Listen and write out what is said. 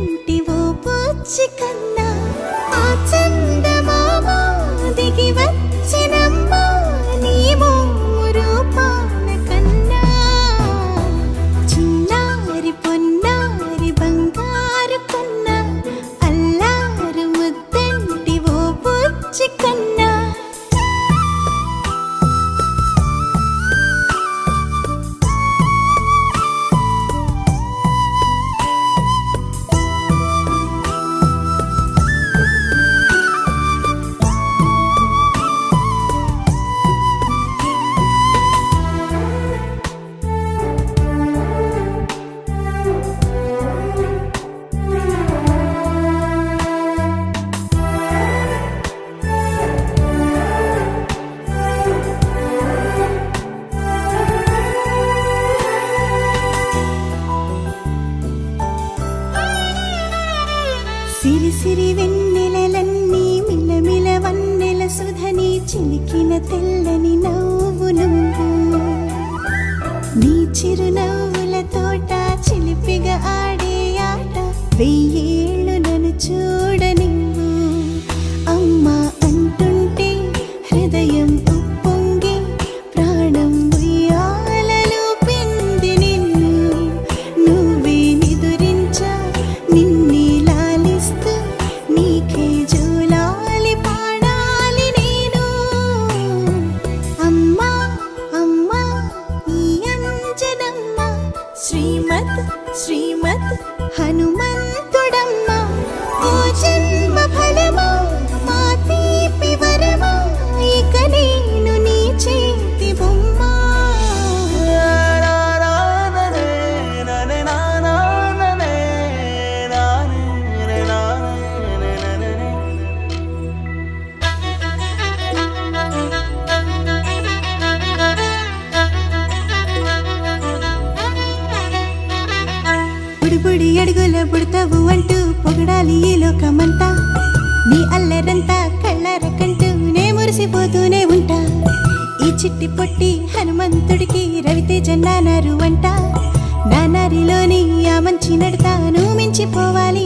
ముద్దంటి ఓ పూచి కన్నా ఆ చందమామ దిగి వచ్చినమ్మా నీ రూపాన కన్నా చిన్నారి పొన్నారి బంగారు కన్నా అల్లారు ముద్దంటి ఓ పూచి కన్నా సిరి సిరి వెన్నెలలన్నీ మిలమిల వన్నెల సుధని చిలికిన తెల్లని నవ్వు నువ్వు నీ చిరునవ్వుల తోట చిలిపిగా ఆడే ఆట వెయ్యేళ్ళు నన్ను చూడనివ్వు అమ్మా అంటుంటే హృదయం ఉప్పొంగి ప్రాణం ఉయ్యాలలో పిండి నిన్ను నువ్వే నిదురించా నిన్నే నీకే జూలాలి పాడాలి నేను అమ్మా అమ్మా ఈ అంజనమ్మ శ్రీమత్ శ్రీమత్ హనుమంతుడమ్మ ఓ జన్మ ఫలమా మా తీపి వరమా ఇక నేను నీ చేతి బొమ్మ బుడి అడుగుల బుడతావు అంటూ పొగడాలి ఈ లోకమంతా నీ అల్లరంతా కళ్ళరకంటూ నే మురిసిపోతూనే ఉంటా ఈ చిట్టి పొట్టి హనుమంతుడికి రవితేజ నానారు అంట నానారిలోని ఆ మంచి నడతాను మించిపోవాలి